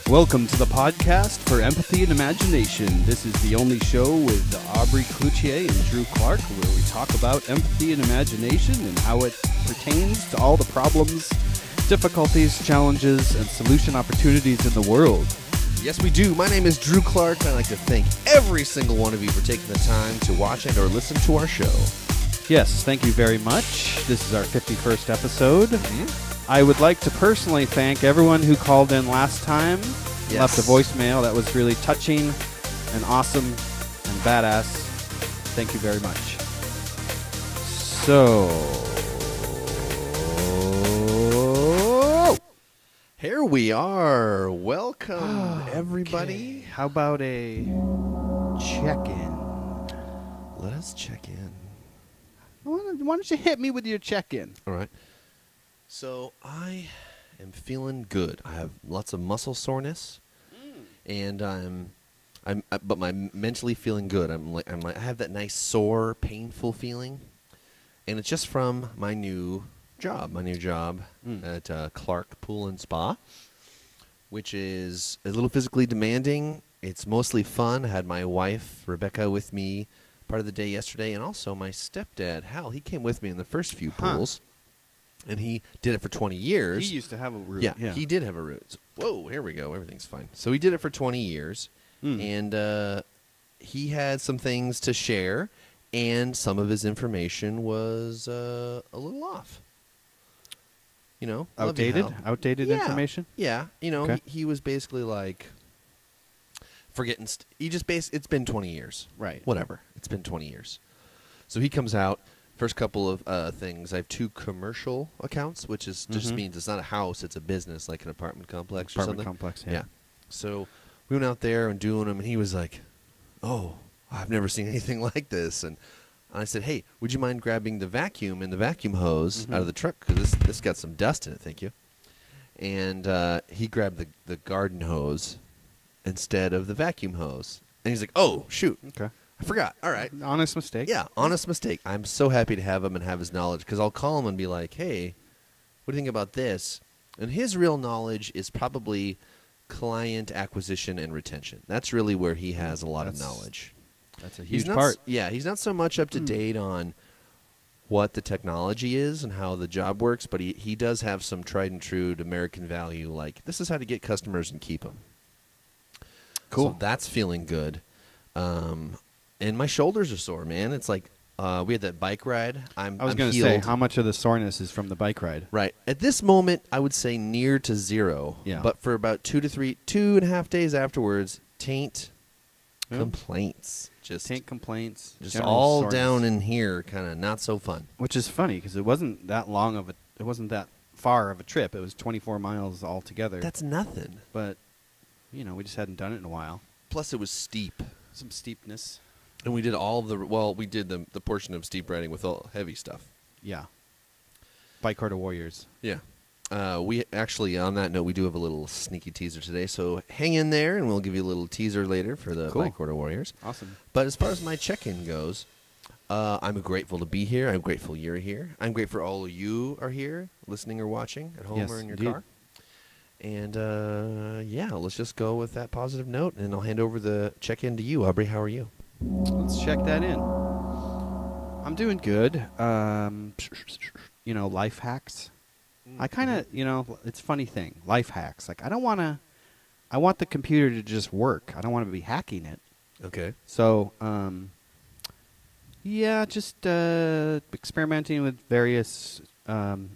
Welcome to the podcast for Empathy and Imagination. This is the only show with Aubrey Cloutier and Drew Clark where we talk about empathy and imagination and how it pertains to all the problems, difficulties, challenges, and solution opportunities in the world. Yes, we do. My name is Drew Clark, and I'd like to thank every single one of you for taking the time to watch and or listen to our show. Yes, thank you very much. This is our 51st episode. I would like to personally thank everyone who called in last time, left a voicemail. That was really touching and awesome and badass. Thank you very much. So, here we are. Welcome, everybody. Okay. How about a check-in? Let us check in. Why don't you hit me with your check-in? All right. So I am feeling good. I have lots of muscle soreness, and but I'm mentally feeling good. I have that nice sore, painful feeling, and it's just from my new job. At Clark Pool and Spa, which is a little physically demanding. It's mostly fun. I had my wife Rebecca with me part of the day yesterday, and also my stepdad Hal. He came with me in the first few pools. And he did it for 20 years. He used to have a route. Yeah, he did have a route. So, whoa, here we go. Everything's fine. So he did it for 20 years. And he had some things to share, and some of his information was a little off. You know? Outdated? Outdated information? Yeah. You know, Okay. he was basically like forgetting. It's been 20 years. Right. Whatever. It's been 20 years. So he comes out. First couple of things. I have 2 commercial accounts, which is just means it's not a house, it's a business, like an apartment complex or something. Apartment complex, yeah. So we went out there and doing them, and he was like, "Oh, I've never seen anything like this." And I said, "Hey, would you mind grabbing the vacuum and the vacuum hose out of the truck? Because this got some dust in it, thank you." And he grabbed the garden hose instead of the vacuum hose. And he's like, "Oh, shoot. Okay. I forgot. All right. Honest mistake. Yeah, honest mistake. I'm so happy to have him and have his knowledge, because I'll call him and be like, "Hey, what do you think about this?" And his real knowledge is probably client acquisition and retention. That's really where he has a lot of knowledge. That's a huge part. Yeah, he's not so much up to date on what the technology is and how the job works, but he does have some tried and true American value, like this is how to get customers and keep them. Cool. So that's feeling good. And my shoulders are sore, man. It's like we had that bike ride. I was going to say, how much of the soreness is from the bike ride? Right. At this moment, I would say near to zero. Yeah. But for about 2.5 days afterwards, complaints. Taint complaints. Just general all soreness. down in here, kind of not so fun. Which is funny, because it wasn't that far of a trip. It was 24 miles altogether. That's nothing. But, we just hadn't done it in a while. Plus, it was steep. Some steepness. And we did we did the portion of steep riding with all heavy stuff. Yeah. Bike Corridor Warriors. Yeah. We actually, on that note, we do have a little sneaky teaser today, so hang in there, and we'll give you a little teaser later for the Bike Corridor Warriors. Awesome. But as far as my check-in goes, I'm grateful to be here. I'm grateful you're here. I'm grateful all of you are here, listening or watching at home or in your car. And, let's just go with that positive note, and I'll hand over the check-in to you. Aubrey, how are you? Let's check that in. I'm doing good. Life hacks. I kind of, it's a funny thing. Life hacks. Like, I want the computer to just work. I don't want to be hacking it. Okay. So, just experimenting with various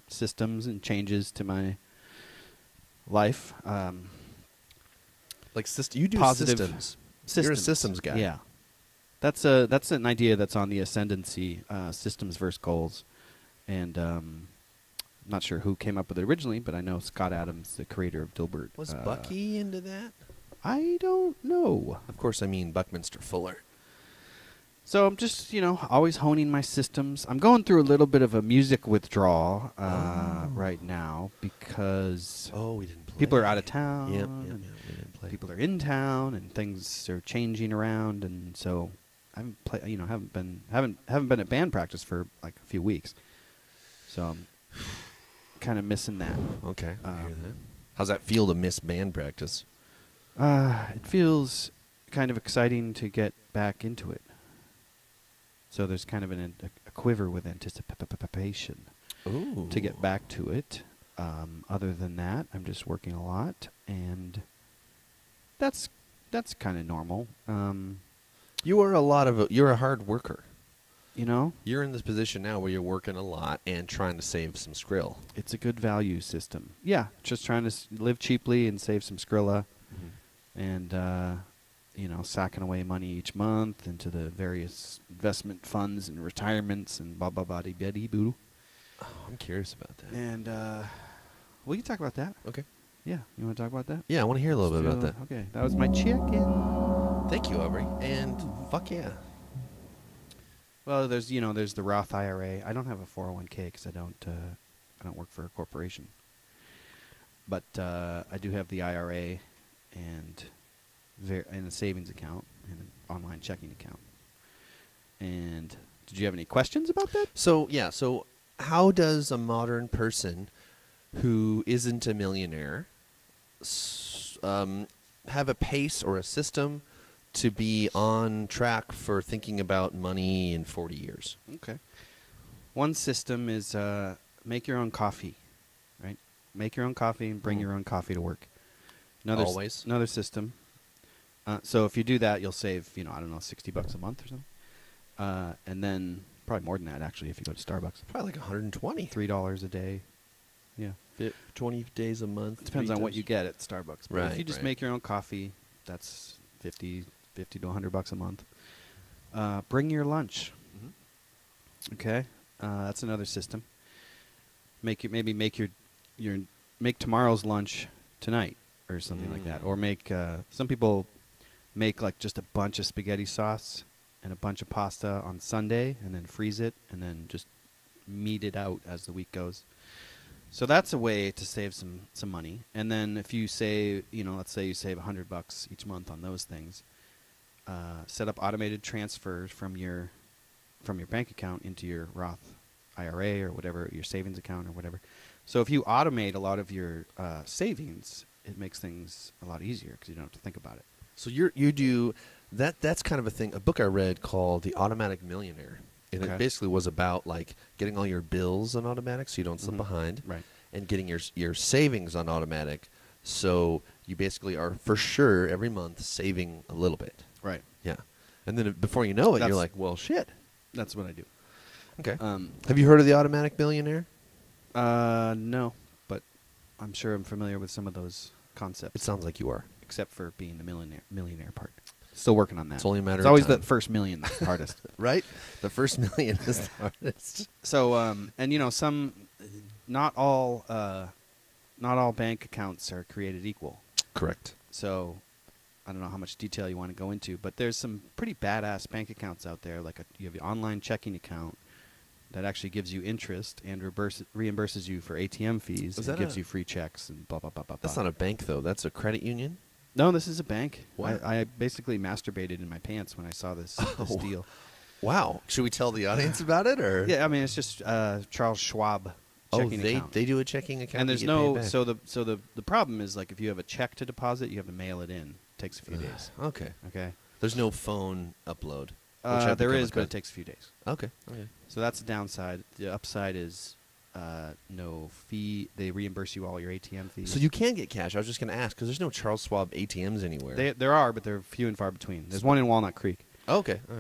systems and changes to my life. You do positive systems. Systems. You're a systems guy. Yeah. That's an idea that's on the ascendancy, systems versus goals. And I'm not sure who came up with it originally, but I know Scott Adams, the creator of Dilbert. Was Bucky into that? I don't know. Of course, I mean Buckminster Fuller. So I'm just, always honing my systems. I'm going through a little bit of a music withdrawal right now because we didn't play. People are out of town. Yep, we didn't play. People are in town, and things are changing around, and so I haven't been at band practice for like a few weeks. So I'm kind of missing that. Okay. I hear that. How's that feel to miss band practice? It feels kind of exciting to get back into it. So there's kind of a quiver with anticipation Ooh. to get back to it. Other than that, I'm just working a lot, and that's kind of normal. You're a hard worker. You know, You're in this position now where you're working a lot and trying to save some skrill. it's a good value system. Yeah, just trying to live cheaply and save some Skrilla, and sacking away money each month into the various investment funds and retirements and blah blah blah bitty boo. Oh, I'm curious about that. And we can talk about that. Okay. Yeah, you want to talk about that? Yeah, I want to hear a little bit about that. Okay, that was my check-in. Thank you, Aubrey. And fuck yeah. Well, there's the Roth IRA. I don't have a 401k because I don't work for a corporation. But I do have the IRA and a savings account and an online checking account. And did you have any questions about that? So how does a modern person who isn't a millionaire have a pace or a system to be on track for thinking about money in 40 years? Okay. One system is make your own coffee, right? Make your own coffee and bring your own coffee to work. Always. Another system. So if you do that, you'll save, $60 a month or something. And then probably more than that, actually, if you go to Starbucks. Probably like 120. $3 a day. Yeah. 20 days a month. It depends on what you get at Starbucks. But Right, if you just right. make your own coffee, that's $50 to $100 a month. Bring your lunch. Mhm. Okay, that's another system. Make tomorrow's lunch tonight or something like that. Or make some people make like just a bunch of spaghetti sauce and a bunch of pasta on Sunday and then freeze it and then just meet it out as the week goes. So that's a way to save some money. And then if you save, let's say you save $100 each month on those things, set up automated transfers from your bank account into your Roth IRA or whatever, your savings account or whatever. So if you automate a lot of your savings, it makes things a lot easier because you don't have to think about it. So you do that. That's kind of a thing. A book I read called The Automatic Millionaire. And Okay. it basically was about like getting all your bills on automatic so you don't slip behind. Right. And getting your savings on automatic so you basically are for sure every month saving a little bit. Right. Yeah. And then before you know it, That's- you're like, well, shit. That's what I do. Okay. Um, Have you heard of The Automatic Millionaire? no, but I'm sure I'm familiar with some of those concepts. It sounds like you are. Except for being the millionaire part. Still working on that. It's only a matter It's of always time. the first million that's the hardest. Right? The first million is the hardest. So, not all bank accounts are created equal. Correct. So, I don't know how much detail you want to go into, but there's some pretty badass bank accounts out there. Like you have your online checking account that actually gives you interest and reimburses you for ATM fees. Is And that gives you free checks and blah blah blah blah. That's blah. not a bank, though. That's a credit union. No, this is a bank. Wow. I basically masturbated in my pants when I saw this deal. Wow. Should we tell the audience about it? Or Yeah, I mean it's just Charles Schwab checking account. they do a checking account. And there's to get no paid back. so the problem is like if you have a check to deposit, you have to mail it in. It takes a few days. Okay. Okay. There's no phone upload. which I've There become is, but it accustomed- takes a few days. Okay. Okay. So that's the downside. The upside is no fee. They reimburse you all your ATM fees. So you can get cash. I was just going to ask because there's no Charles Schwab ATMs anywhere. There are, but they're few and far between. There's one in Walnut Creek. Okay. All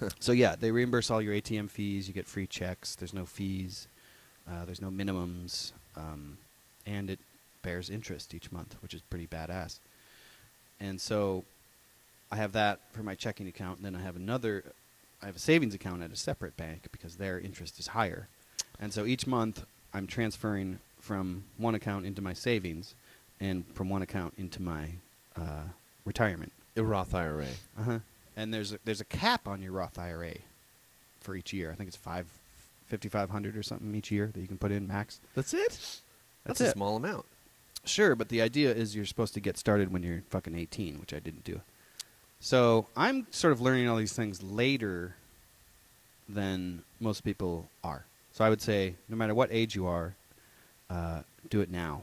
right. So yeah, they reimburse all your ATM fees. You get free checks. There's no fees. There's no minimums, and it bears interest each month, which is pretty badass. And so, I have that for my checking account, and then I have a savings account at a separate bank because their interest is higher. And so each month, I'm transferring from one account into my savings, and from one account into my retirement. A Roth IRA. Uh-huh. And there's a cap on your Roth IRA for each year. I think it's $5,500 or something each year that you can put in max. That's it. That's a it. small amount. Sure, but the idea is you're supposed to get started when you're fucking 18, which I didn't do. So I'm sort of learning all these things later than most people are. So I would say no matter what age you are, do it now.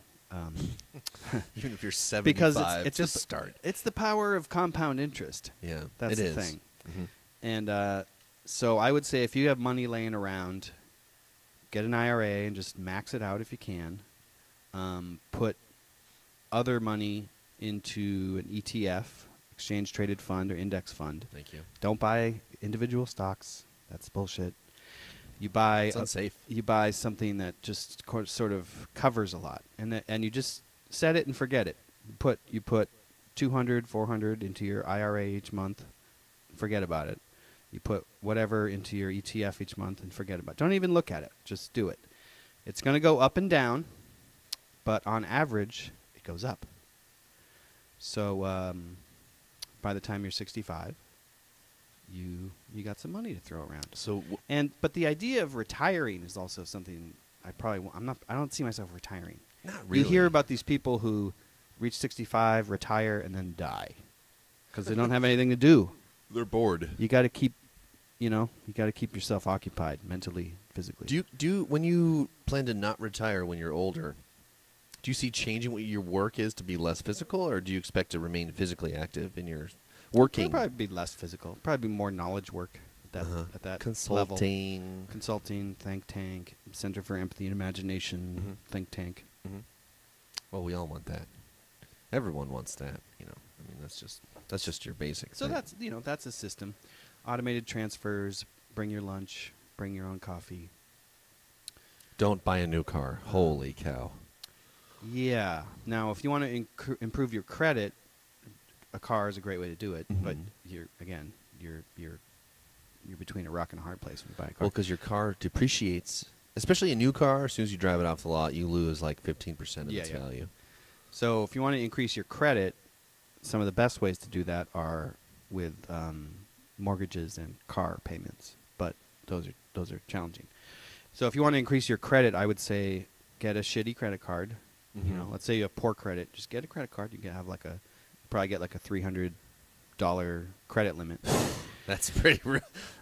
Even if you're 75, because it's just the, start. It's the power of compound interest. Yeah, That's it the is. thing. Mhm. And so I would say if you have money laying around, get an IRA and just max it out if you can. Put other money into an ETF, exchange traded fund or index fund. Thank you. Don't buy individual stocks. That's bullshit. You buy It's unsafe. You buy something that just sort of covers a lot, and you just set it and forget it. You put 200, 400 into your IRA each month. Forget about it. You put whatever into your ETF each month and forget about it. Don't even look at it. Just do it. It's going to go up and down, but on average, it goes up. So by the time you're 65, you got some money to throw around. So But the idea of retiring is also something I don't see myself retiring. not really. You hear about these people who reach 65, retire, and then die because they don't have anything to do. They're bored. You got to keep, yourself occupied mentally, physically. Do you when you plan to not retire when you're older? Do you see changing what your work is to be less physical, or do you expect to remain physically active in your working? It'll probably be less physical. Probably be more knowledge work at that Consulting. level. Consulting, think tank, Center for Empathy and Imagination, think tank. Mm-hmm. Well, we all want that. Everyone wants that. I mean, that's just your basic. So thing. that's a system. Automated transfers. Bring your lunch. Bring your own coffee. Don't buy a new car. Holy cow. Yeah. Now, if you want to improve your credit, a car is a great way to do it. Mhm. But you're between a rock and a hard place when you buy a car. Well, because your car depreciates, especially a new car. As soon as you drive it off the lot, you lose like 15% of its value. So if you want to increase your credit, some of the best ways to do that are with mortgages and car payments. But those are challenging. So if you want to increase your credit, I would say get a shitty credit card. Mhm. Let's say you have poor credit, just get a credit card. You can have probably get like a $300 credit limit. That's pretty.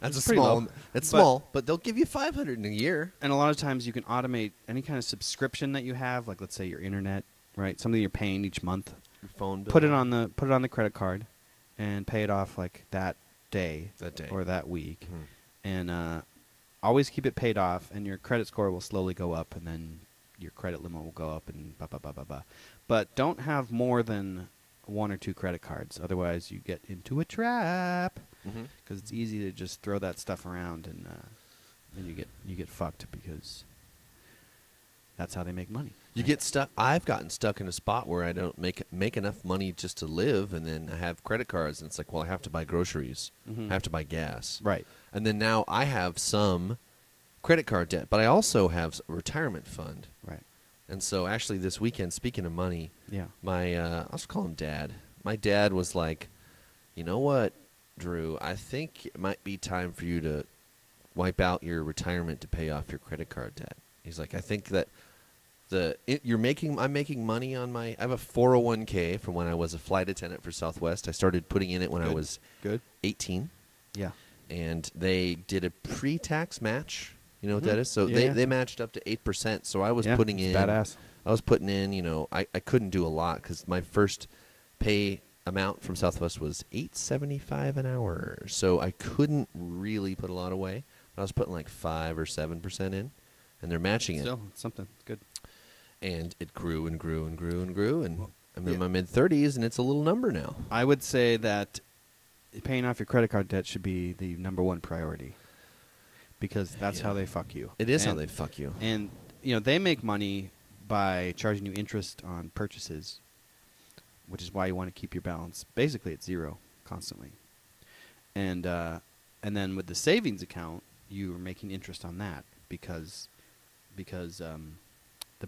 That's It's a pretty small. low. It's But- small, but they'll give you 500 in a year. And a lot of times you can automate any kind of subscription that you have, like let's say your internet, right? Something you're paying each month. Your phone bill. Put it on the credit card, and pay it off like that day or that week, Mhm. and always keep it paid off, and your credit score will slowly go up, and then your credit limit will go up, and blah blah blah blah blah. But don't have more than one or two credit cards, otherwise you get into a trap. Mhm. Because it's easy to just throw that stuff around, and you get fucked because that's how they make money. You get stuck. I've gotten stuck in a spot where I don't make enough money just to live, and then I have credit cards, and it's like, well, I have to buy groceries, Mhm. I have to buy gas, Right. and then now I have some credit card debt, but I also have a retirement fund, Right. and so actually this weekend, speaking of money, Yeah. my I'll just call him Dad. My dad was like, you know what, Drew, I think it might be time for you to wipe out your retirement to pay off your credit card debt. He's like, I think that I'm making money on I have a 401k from when I was a flight attendant for Southwest. I started putting in it when I was 18. Yeah. And they did a pre-tax match. You know what Mhm. that is? So Yeah. they matched up to 8%. So I was Yeah, putting it's in badass. I was putting in, I couldn't do a lot because my first pay amount from Southwest was $8.75 an hour. So I couldn't really put a lot away. I was putting like 5 or 7% in, and they're matching it. Still, it's something. It's good. And it grew and grew and grew and grew, and I'm in yeah. my mid-30s, and it's a little number now. I would say that paying off your credit card debt should be the number one priority, because that's how they fuck you. It is how they fuck you. And they make money by charging you interest on purchases, which is why you want to keep your balance basically at zero constantly. And then with the savings account, you are making interest on that because the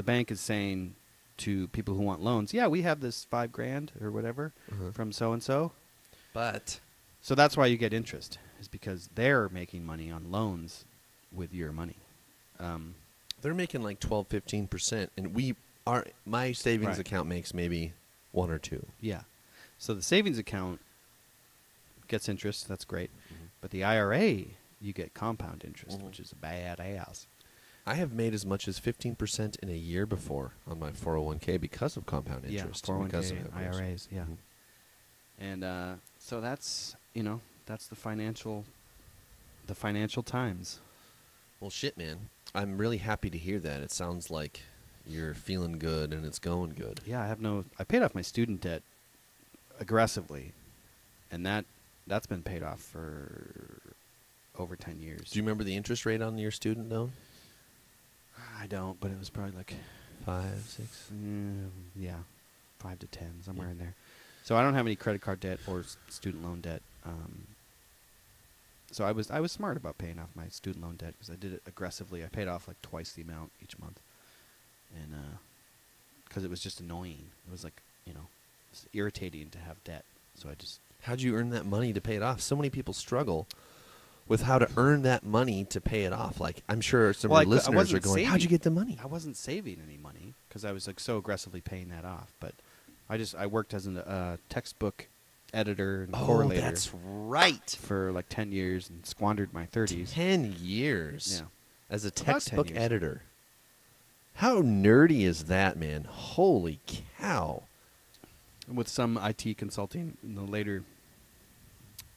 bank is saying to people who want loans, yeah, we have this $5,000 or whatever from so and so. But So that's why you get interest, is because they're making money on loans with your money. they're making like 12, 15%, and my savings Right. account makes maybe 1 or 2. Yeah. So the savings account gets interest. That's great. Mhm. But the IRA, you get compound interest, Mhm. which is badass. I have made as much as 15% in a year before on my 401k because of compound interest. 401k, because of how it grows. IRAs, yeah. Mhm. And so that's that's the financial times. Well, shit, man. I'm really happy to hear that. It sounds like you're feeling good and it's going good. Yeah, I paid off my student debt aggressively, and that's been paid off for over 10 years. Do you remember the interest rate on your student loan? I don't, but it was probably like 5, 6. yeah, 5 to 10, somewhere in there. So I don't have any credit card debt or student loan debt. So I was smart about paying off my student loan debt because I did it aggressively. I paid off like twice the amount each month, and because it was just annoying. It was like it's irritating to have debt. So I just. How'd you earn that money to pay it off? So many people struggle with how to earn that money to pay it off. Like, I'm sure some of your listeners are going, how'd you get the money? I wasn't saving any money because I was like so aggressively paying that off. But I worked as a textbook editor and correlator. That's right. For like 10 years and squandered my 30s. 10 years. Yeah. As a About 10 textbook years. editor. How nerdy is that, man? Holy cow. With some IT consulting in the later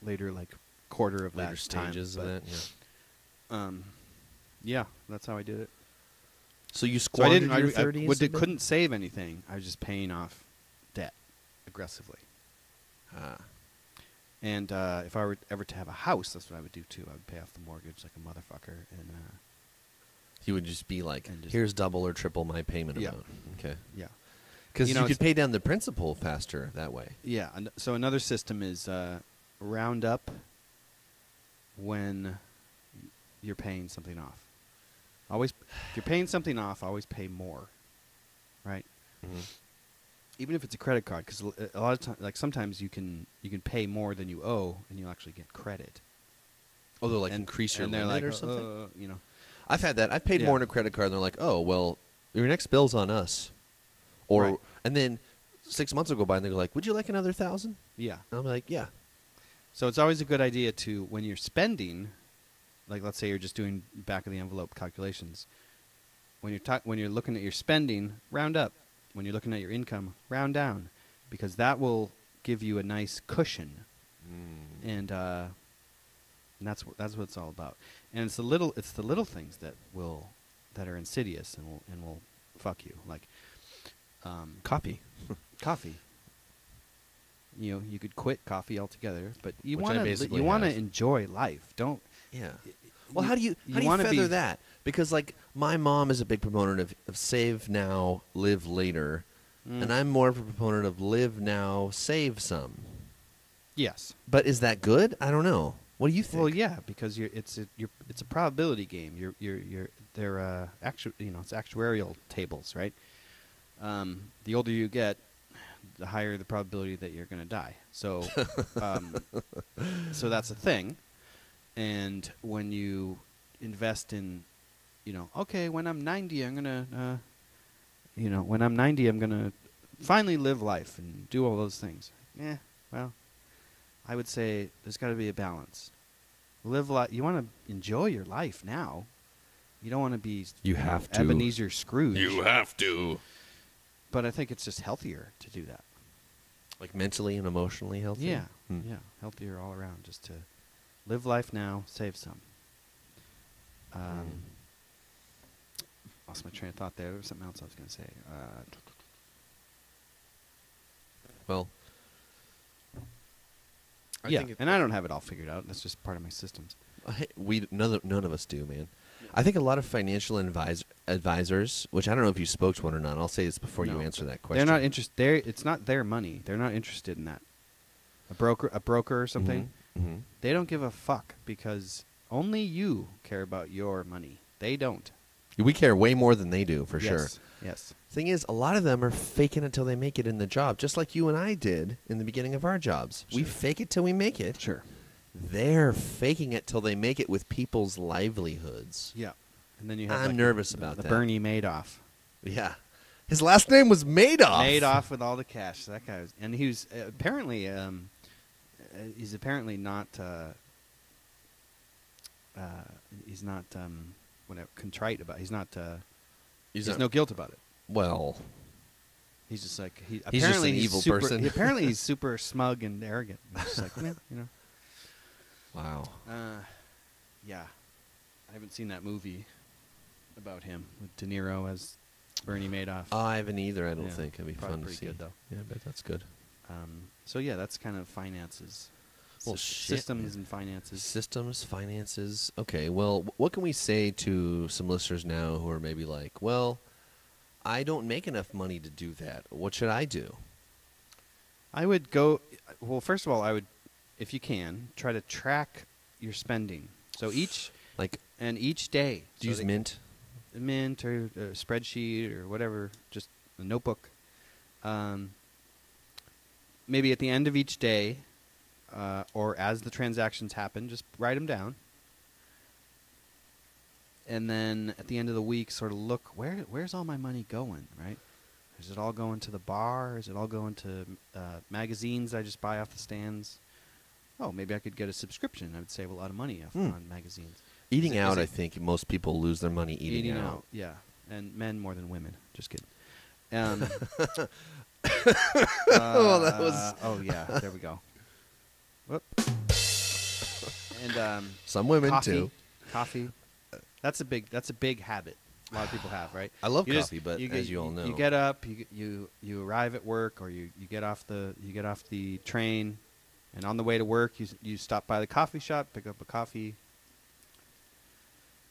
like quarter of Later that stages time, of that, yeah. Yeah, that's how I did it. So you So I squandered didn't. your I 30s? couldn't save anything. I was just paying off debt aggressively. And if I were ever to have a house, that's what I would do too. I would pay off the mortgage like a motherfucker, and You would just be like, And just- here's double or triple my payment Yeah. amount. Okay. yeah, Because You you, know, could it's- pay down the principal faster that way. yeah. So another system is round up when you're paying something off. Always, if you're paying something off, always pay more, right? Mm-hmm. Even if it's a credit card, because a lot of times, like sometimes you can pay more than you owe, and you'll actually get credit. Oh, they'll like And- increase your and they're limit like, or something? I've had that. I've paid Yeah. more on a credit card, and they're like, oh, well, your next bill's on us. Or Right. And then 6 months will go by, and they're like, would you like another 1,000? Yeah. And I'm like, yeah. So it's always a good idea to, when you're spending, like let's say you're just doing back of the envelope calculations, when you're looking at your spending, round up. When you're looking at your income, round down, because that will give you a nice cushion, and that's what it's all about. And it's the little things that are insidious and will fuck you, like Coffee. coffee. You could quit coffee altogether, but you Which I want basically to have. enjoy life. Don't. Yeah. Well, how do you wanna feather be- that? Because like my mom is a big proponent of save now, live later, and I'm more of a proponent of live now, save some. Yes. But is that good? I don't know. What do you think? Well, yeah, because it's a probability game. They're it's actuarial tables, right? The older you get, the higher the probability that you're going to die. So, so that's a thing. And when you invest in, okay, when I'm 90, I'm gonna, when I'm 90, I'm gonna finally live life and do all those things. Well, I would say there's got to be a balance. Live life. You want to enjoy your life now. You don't want to be. You have to. Ebenezer Scrooge. You have to. But I think it's just healthier to do that. Like mentally and emotionally healthy? Yeah, yeah, healthier all around. Just to live life now, save some. Lost my train of thought there. There was something else I was going to say. Well, I yeah, think and I don't have it all figured out. That's just part of my systems. none of us do, man. I think a lot of financial advisors, which I don't know if you spoke to one or not. I'll say this before you No. answer that question. They're not interested. It's not their money. They're not interested in that. A broker or something. Mm-hmm. They don't give a fuck because only you care about your money. They don't. We care way more than they do, for sure. Yes. Thing is, a lot of them are faking it till they make it in the job, just like you and I did in the beginning of our jobs. We Sure. fake it till we make it. Sure. They're faking it till they make it with people's livelihoods. Yeah. And then you have I'm like nervous about the that. Bernie Madoff. Yeah. His last name was Madoff. Madoff with all the cash. That guy was, and he was apparently he's apparently not he's not contrite about it. He's not. He's There's not- no guilt about it. Well, He's just like He's just apparently an he's evil super, person. Apparently he's super smug and arrogant. He's just like, man, wow. Yeah. I haven't seen that movie about him with De Niro as Bernie Madoff. I haven't either. I don't Yeah, think it'd be probably fun to pretty see. good, though. Yeah, I bet that's good. So yeah, that's kind of finances. Well, shit, Systems man. and finances. Systems, finances. Okay, well, what can we say to some listeners now who are maybe like, well, I don't make enough money to do that. What should I do? I would go. Well, first of all, I would, if you can, try to track your spending. So each day. Do you use Mint? Mint or a spreadsheet or whatever, just a notebook. Maybe at the end of each day, or as the transactions happen, just write them down. And then at the end of the week, sort of look, where's all my money going, right? Is it all going to the bar? Is it all going to magazines I just buy off the stands? Oh, maybe I could get a subscription. I would save a lot of money on magazines. Eating out, I think most people lose their money eating out. Yeah. And men more than women. Just kidding. That was... Oh, yeah. There we go. Whoop. And some women, coffee, too. Coffee. That's a big habit a lot of people have, right? I love You just- coffee, but you as you all know. you get up, you arrive at work, or you get off the train, and on the way to work, you stop by the coffee shop, pick up a coffee.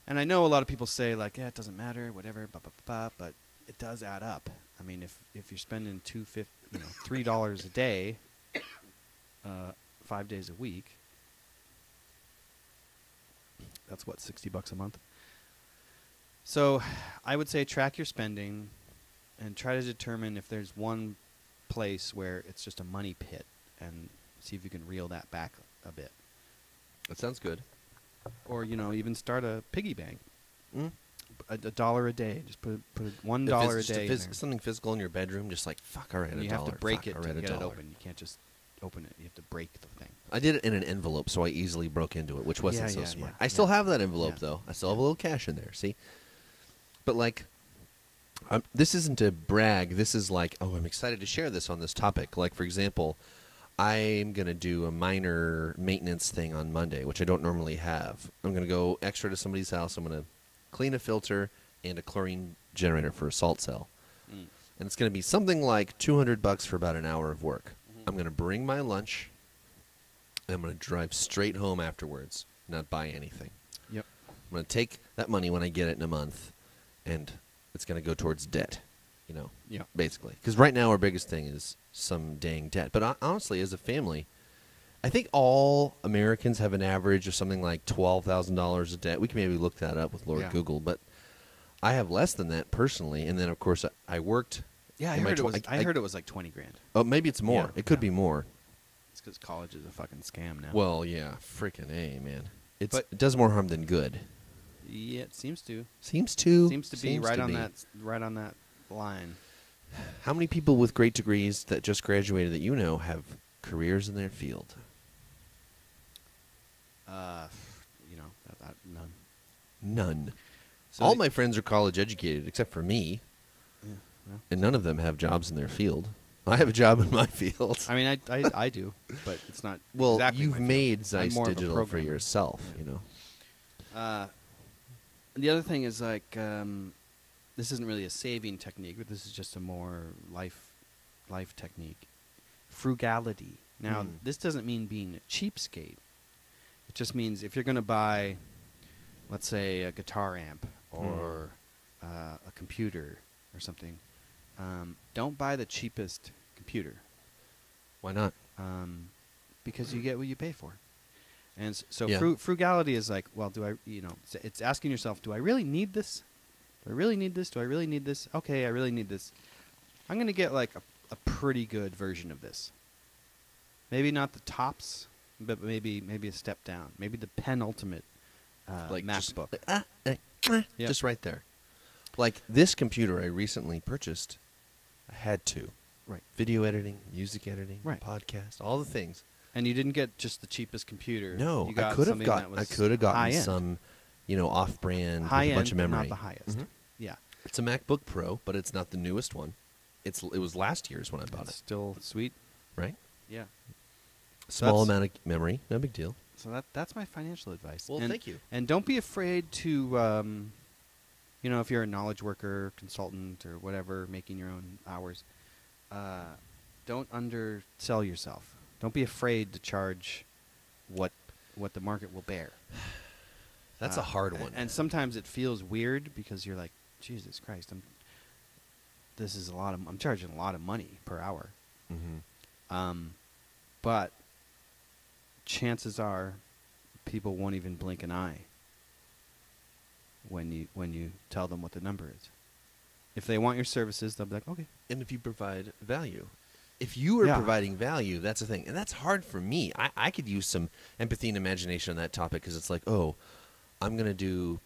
And I know a lot of people say like, yeah, it doesn't matter, whatever, but it does add up. I mean, if you're spending $3 a day, 5 days a week, that's what, $60 a month. So I would say track your spending and try to determine if there's one place where it's just a money pit and see if you can reel that back a bit. That sounds good. Or, even start a piggy bank. Mm. A dollar a day. Just put $1 If a it's just day in there. something physical in your bedroom, just like, fuck, I read And a you dollar. have to break fuck, it I to read a get it dollar. open. You can't just open it. You have to break the thing. I did it in an envelope, so I easily broke into it, which wasn't so Yeah, smart. yeah, I still yeah. have that envelope, Yeah. though. I still have a little cash in there, see? But, like, this isn't to brag. This is like, oh, I'm excited to share this on this topic. Like, for example, I'm going to do a minor maintenance thing on Monday, which I don't normally have. I'm going to go extra to somebody's house. I'm going to clean a filter and a chlorine generator for a salt cell. Mm. And it's going to be something like $200 for about an hour of work. I'm going to bring my lunch, and I'm going to drive straight home afterwards, not buy anything. Yep. I'm going to take that money when I get it in a month, and it's going to go towards debt, Yeah. basically. Because right now our biggest thing is some dang debt. But honestly, as a family, I think all Americans have an average of something like $12,000 of debt. We can maybe look that up with Lord Yeah. Google, but I have less than that personally. And then, of course, I worked. Yeah, I in my heard it tw- was. I heard it was like $20,000. Oh, maybe it's more. Yeah, It could yeah. be more. It's because college is a fucking scam now. Well, yeah, freaking A, man. But- It does more harm than good. yeah, it seems to. Seems to be right on that line. How many people with great degrees that just graduated that have careers in their field? None. None. So All the- my friends are college educated except for me, Yeah, well, and none of them have jobs in their field. I have a job in my field. I mean, I do, but it's not. Well, exactly you've my field. made I'm Zeiss more of a Digital for programmer. yourself, Yeah. The other thing is like this isn't really a saving technique, but this is just a more life technique. Frugality. Now, this doesn't mean being a cheapskate. It just means if you're going to buy, let's say, a guitar amp or a computer or something, don't buy the cheapest computer. Why not? Because you get what you pay for. And so Yeah. frugality is like, well, it's asking yourself, do I really need this? Do I really need this? Do I really need this? Okay, I really need this. I'm going to get like a pretty good version of this. Maybe not the tops, but maybe a step down. Maybe the penultimate MacBook. Just, just right there. Like this computer I recently purchased, I had to. Right. Video editing, music editing, Right. podcast, all the things. And you didn't get just the cheapest computer. No, You got I could have something that was gotten high-end. some off-brand with High a end, bunch of but memory. not the highest. Mhm. Yeah, It's a MacBook Pro, but it's not the newest one. It was last year's when I bought it's it. still sweet. Right? Yeah. Small That's- amount of memory, no big deal. So that's my financial advice. Well, and, thank you. And don't be afraid to, if you're a knowledge worker, consultant, or whatever, making your own hours, don't undersell yourself. Don't be afraid to charge what the market will bear. That's a hard one. And sometimes it feels weird because you're like, Jesus Christ, I'm charging a lot of money per hour. Mm-hmm. But chances are people won't even blink an eye when you tell them what the number is. If they want your services, they'll be like, okay. And if you provide value. If you are Yeah. providing value, that's the thing. And that's hard for me. I could use some empathy and imagination on that topic because it's like, oh, I'm going to do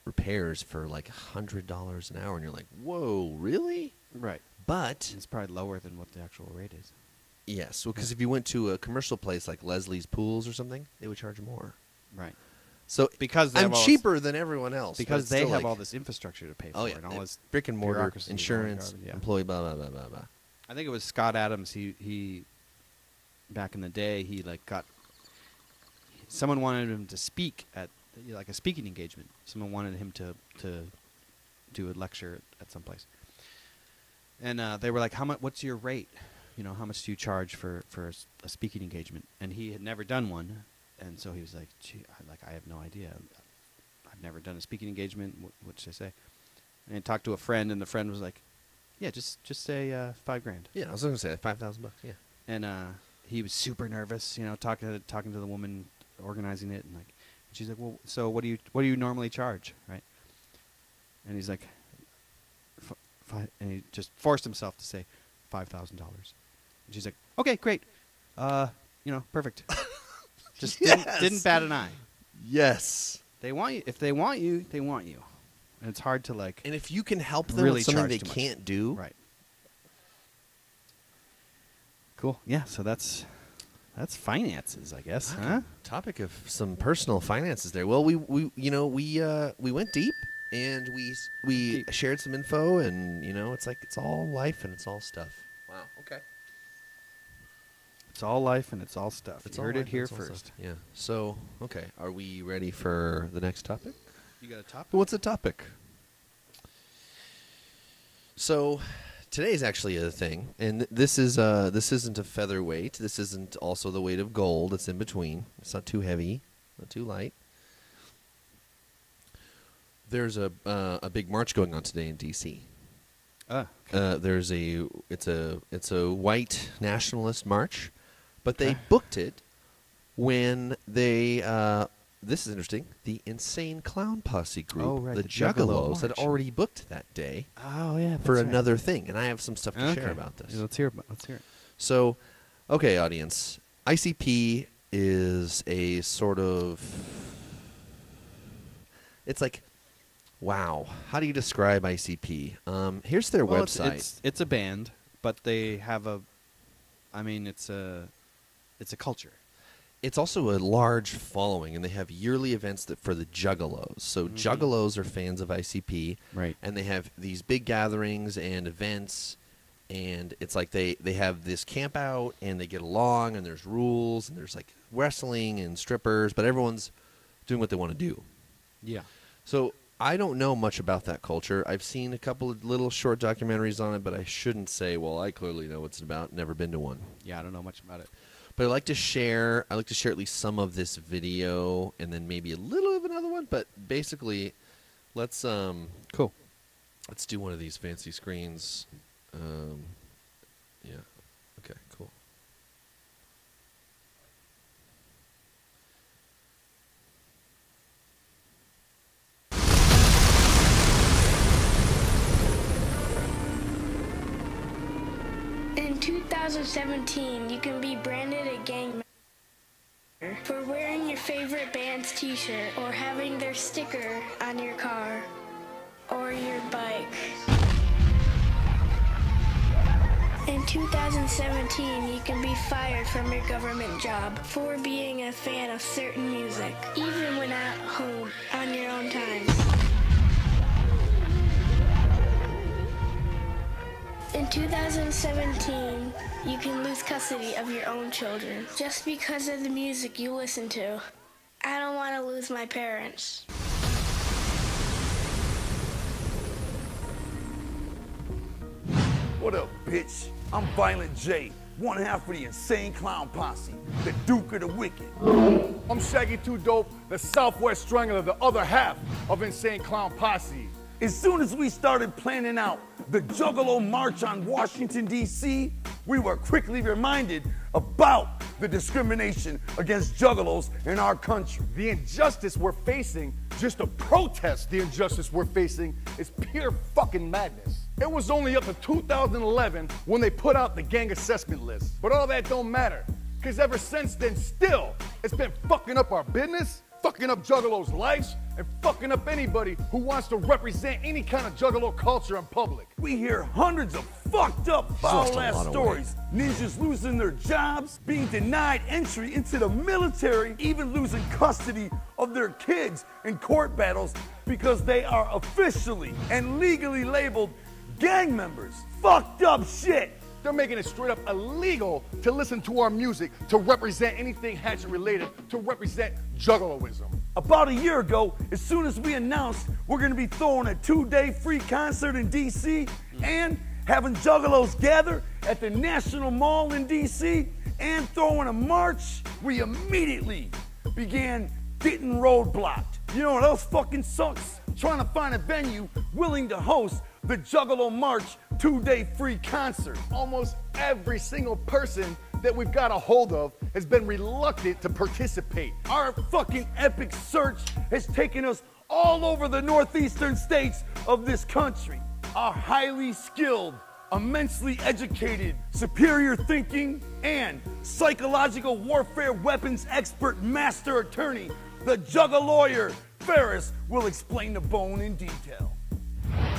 repairs for like $100 an hour. And you're like, whoa, really? Right. But It's probably lower than what the actual rate is. yes, because if you went to a commercial place like Leslie's Pools or something, they would charge more. Right. So Because they I'm have all cheaper than everyone else. but Because it's they still have like, all this infrastructure to pay for oh, yeah, and all this brick and mortar, bureaucracy and all that insurance, garbage, yeah. employee, blah, blah, blah, blah, blah. I think it was Scott Adams. He back in the day, he got someone wanted him to speak at like a speaking engagement. Someone wanted him to do a lecture at some place, and they were like, "How much? What's your rate? How much do you charge for a speaking engagement?" And he had never done one, and so he was like, "Gee, I have no idea. I've never done a speaking engagement. What should I say?" And he talked to a friend, and the friend was like, "Yeah, just say $5,000." Yeah, I was going to say $5,000. Yeah. And he was super nervous, talking to the woman organizing it, and she's like, "Well, so what do you normally charge, right?" And he's like, and he just forced himself to say $5,000. And she's like, "Okay, great, perfect." Just Yes. didn't bat an eye. Yes. They want you. If they want you, they want you, and it's hard to And if you can help them really with something charge they too much. can't do, right. Cool. Yeah. So that's finances, I guess, huh? Topic of some personal finances there. Well, we went deep and we Deep. shared some info, and it's like it's all life and it's all stuff. Wow. Okay. It's all life and it's all stuff. It's You all heard life it and here it's all stuff. first. Yeah. So okay, are we ready for the next topic? You got a topic? What's the topic? So today's actually a thing, and this isn't a featherweight. This isn't also the weight of gold. It's in between. It's not too heavy, not too light. There's a big march going on today in D.C. It's a white nationalist march, but they Okay. booked it when they this is interesting. The Insane Clown Posse group, Oh, right, the the Juggalo Juggalos, had march. already booked that day Oh yeah, for another thing, and I have some stuff to share about this. Yeah, let's hear it. So, okay, audience, ICP is a sort of, it's like, wow, how do you describe ICP? Here's their Well, website. It's a band, but they have it's a culture. It's also a large following, and they have yearly events for the Juggalos. So Juggalos are fans of ICP, Right. and they have these big gatherings and events, and it's like they have this camp out, and they get along, and there's rules, and there's like wrestling and strippers, but everyone's doing what they want to do. Yeah. So I don't know much about that culture. I've seen a couple of little short documentaries on it, but I shouldn't say, well, I clearly know what it's about. Never been to one. Yeah, I don't know much about it. But I like to share at least some of this video, and then maybe a little of another one. But basically, let's Cool. let's do one of these fancy screens. Yeah. Okay. Cool. In 2017, you can be branded a gang member for wearing your favorite band's t-shirt or having their sticker on your car or your bike. In 2017, you can be fired from your government job for being a fan of certain music, even when at home on your own time. In 2017, you can lose custody of your own children just because of the music you listen to. I don't want to lose my parents. What up, bitch? I'm Violent J, one half of the Insane Clown Posse, the Duke of the Wicked. I'm Shaggy Too Dope, the Southwest Strangler, the other half of Insane Clown Posse. As soon as we started planning out the Juggalo March on Washington, D.C., we were quickly reminded about the discrimination against juggalos in our country. The injustice we're facing, just to protest the injustice we're facing, is pure fucking madness. It was only up to 2011 when they put out the gang assessment list. But all that don't matter, because ever since then, still, it's been fucking up our business, fucking up juggalos' lives, and fucking up anybody who wants to represent any kind of juggalo culture in public. We hear hundreds of fucked up, foul-ass stories. Ninjas losing their jobs, being denied entry into the military, even losing custody of their kids in court battles because they are officially and legally labeled gang members. Fucked up shit. They're making it straight up illegal to listen to our music, to represent anything hatchet related, to represent juggaloism. About a year ago, as soon as we announced we're gonna be throwing a 2-day free concert in DC and having juggalos gather at the National Mall in DC and throwing a march, we immediately began getting roadblocked. You know what else fucking sucks? Trying to find a venue willing to host the Juggalo March 2-day free concert. Almost every single person that we've got a hold of has been reluctant to participate. Our fucking epic search has taken us all over the northeastern states of this country. Our highly skilled, immensely educated, superior thinking, and psychological warfare weapons expert master attorney, the Juggalo-lawyer, Ferris, will explain the bone in detail.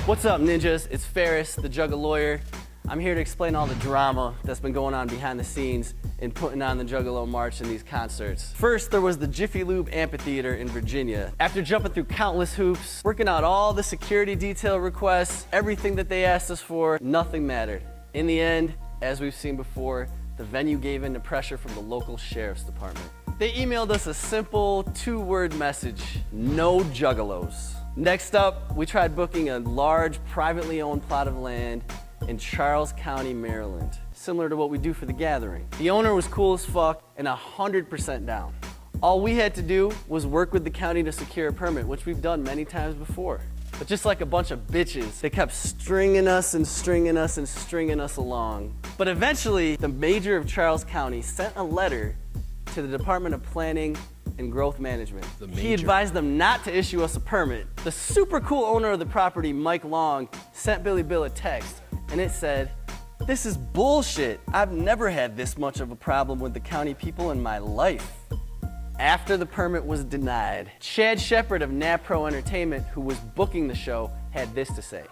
What's up, ninjas? It's Ferris, the Juggalo-lawyer. I'm here to explain all the drama that's been going on behind the scenes in putting on the Juggalo March and these concerts. First, there was the Jiffy Lube Amphitheater in Virginia. After jumping through countless hoops, working out all the security detail requests, everything that they asked us for, nothing mattered. In the end, as we've seen before, the venue gave in to pressure from the local sheriff's department. They emailed us a simple 2-word message: no juggalos. Next up, we tried booking a large, privately owned plot of land in Charles County, Maryland, similar to what we do for the gathering. The owner was cool as fuck and 100% down. All we had to do was work with the county to secure a permit, which we've done many times before. But just like a bunch of bitches, they kept stringing us and stringing us and stringing us along. But eventually, the mayor of Charles County sent a letter to the Department of Planning and Growth Management. He advised them not to issue us a permit. The super cool owner of the property, Mike Long, sent Billy Bill a text, and it said, "This is bullshit. I've never had this much of a problem with the county people in my life." After the permit was denied, Chad Shepard of NAPRO Entertainment, who was booking the show, had this to say: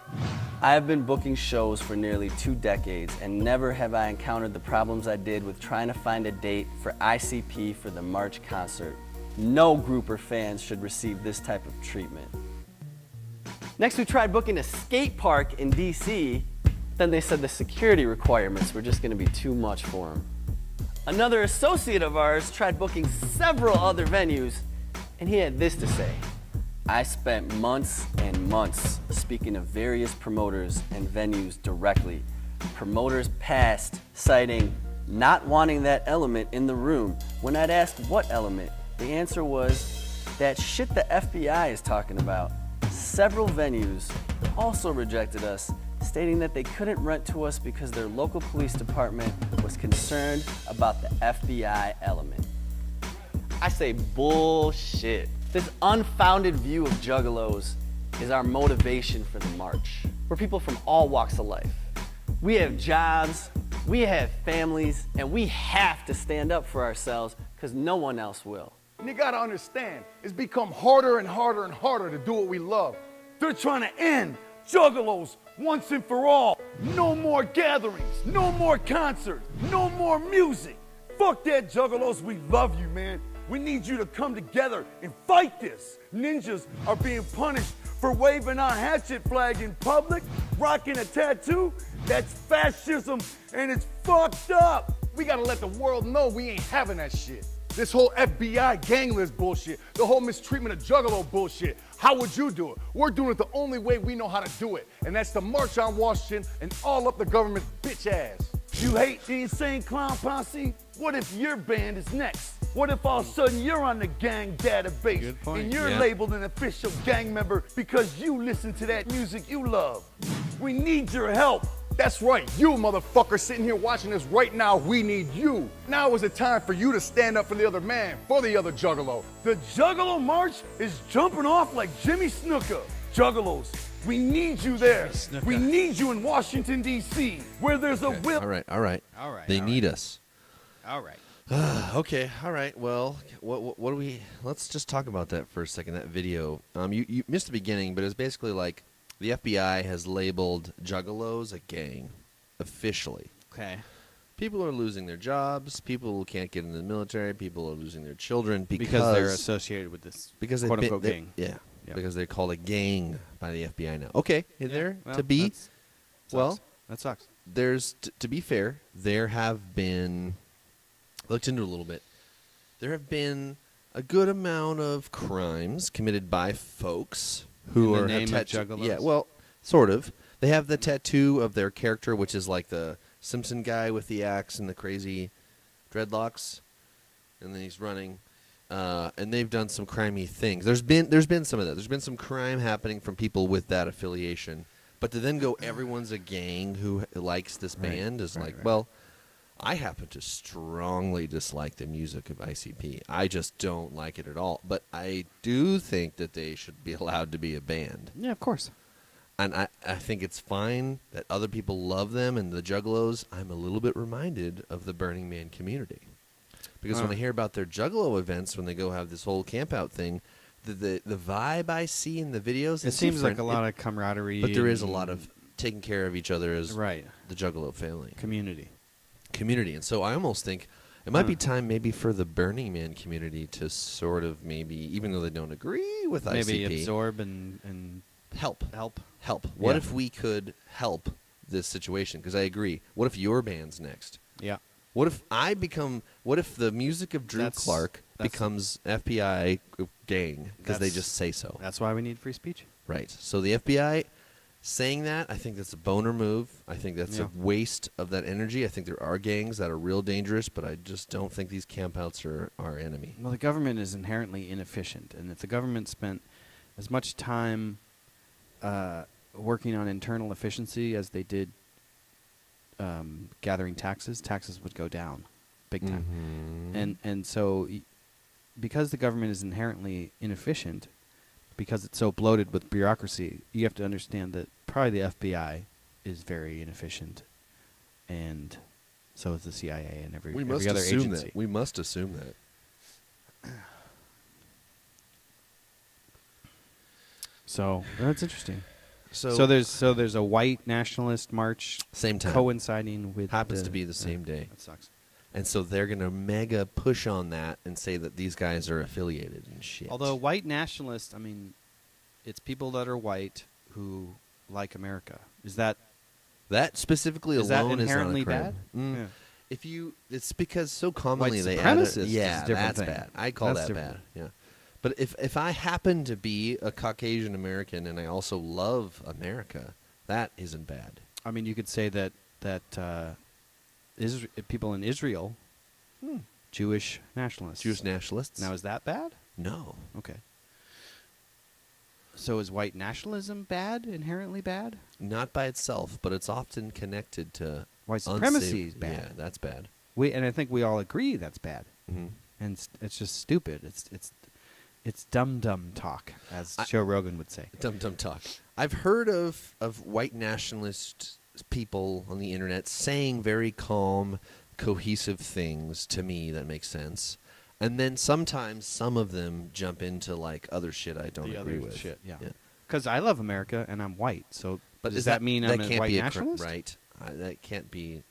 "I have been booking shows for nearly 2 decades, and never have I encountered the problems I did with trying to find a date for ICP for the March concert. No group or fans should receive this type of treatment." Next, we tried booking a skate park in DC. Then they said the security requirements were just going to be too much for them. Another associate of ours tried booking several other venues, and he had this to say: "I spent months and months speaking to various promoters and venues directly. Promoters passed, citing not wanting that element in the room. When I'd asked what element, the answer was that shit the FBI is talking about. Several venues also rejected us, stating that they couldn't rent to us because their local police department was concerned about the FBI element." I say bullshit. This unfounded view of juggalos is our motivation for the march. We're people from all walks of life. We have jobs, we have families, and we have to stand up for ourselves because no one else will. And you gotta understand, it's become harder and harder and harder to do what we love. They're trying to end juggalos once and for all. No more gatherings, no more concerts, no more music. Fuck that, Juggalos, we love you, man. We need you to come together and fight this. Ninjas are being punished for waving our hatchet flag in public, rocking a tattoo. That's fascism, and it's fucked up. We gotta let the world know we ain't having that shit. This whole FBI gang list bullshit, the whole mistreatment of Juggalo bullshit. How would you do it? We're doing it the only way we know how to do it, and that's to march on Washington and all up the government's bitch ass. You hate the insane clown posse? What if your band is next? What if all of a sudden you're on the gang database Good point. and you're Yeah. labeled an official gang member because you listen to that music you love? We need your help. That's right, you motherfucker sitting here watching this right now, we need you. Now is the time for you to stand up for the other man, for the other Juggalo. The Juggalo March is jumping off like Jimmy Snuka. Juggalos, we need you there. Snuka. We need you in Washington, D.C., where there's a whip. All right, all right. All right, They all need right. us. All right. Okay, all right. Well, what do we? Let's just talk about that for a second. That video. You missed the beginning, but it's basically like the FBI has labeled Juggalos a gang, officially. Okay. People are losing their jobs. People can't get into the military. People are losing their children Because they're associated with this because quote they've unquote been, gang. Yeah, Yep. because they're called a gang by the FBI now. Okay, there Well, to be. that's- Well, sucks. That sucks. there's to be fair, there have been looked into it a little bit. There have been a good amount of crimes committed by folks who In the are name of tattoo- Juggalos? Yeah, well, sort of. They have the tattoo of their character, which is like the Simpson guy with the axe and the crazy dreadlocks, and then he's running. And they've done some crimey things. There's been some of that. There's been some crime happening from people with that affiliation. But to then go, everyone's a gang who likes this Right, band is right, like, right. well, I happen to strongly dislike the music of ICP. I just don't like it at all. But I do think that they should be allowed to be a band. Yeah, of course. And I think it's fine that other people love them and the Juggalos. I'm a little bit reminded of the Burning Man community. Because when I hear about their Juggalo events, when they go have this whole camp out thing, the vibe I see in the videos It is seems like different. a lot of camaraderie. But there is a and- lot of taking care of each other as right the Juggalo family. community. And so I almost think it might be Huh. time maybe for the Burning Man community to sort of maybe, even though they don't agree with Maybe ICP, absorb and help. help. What Yeah. if we could help this situation? Because I agree. What if your band's next? Yeah. What if the music of Drew That's- Clark that's- becomes FBI gang because they That's- just say so? That's why we need free speech. Right. So the FBI saying that, I think that's a boner move. I think that's Yeah. a waste of that energy. I think there are gangs that are real dangerous, but I just don't think these campouts are our enemy. Well, the government is inherently inefficient, and if the government spent as much time working on internal efficiency as they did gathering taxes, taxes would go down big time. And so, because the government is inherently inefficient, because it's so bloated with bureaucracy, you have to understand that probably the FBI is very inefficient, and so is the CIA and every other agency. We must assume that. So that's interesting. So, So there's a white nationalist march same time. coinciding with Happens to be the same day. That sucks. And so they're going to mega push on that and say that these guys are affiliated and shit. Although white nationalists, I mean, it's people that are white who like America. Is that that specifically is that alone inherently is not a bad? crime. Yeah. If you, it's because so commonly White they add supremacist it. is Yeah, a different that's thing. bad. I call That's that different. bad. Yeah. But if I happen to be a Caucasian American and I also love America, that isn't bad. I mean, you could say that people in Israel, Jewish nationalists. Jewish nationalists? Now, is that bad? No. Okay. So is white nationalism bad, inherently bad? Not by itself, but it's often connected to White unsafe- supremacy is bad. Yeah, that's bad. And I think we all agree that's bad. Mm-hmm. And it's just stupid. It's dumb talk, as Joe Rogan would say. Dum talk. I've heard of white nationalist people on the internet saying very calm, cohesive things to me that make sense. And then sometimes some of them jump into like other shit I don't The agree other with. shit, yeah. Because I love America and I'm white, so But does that mean I'm a can't white be nationalist? Right. That can't be.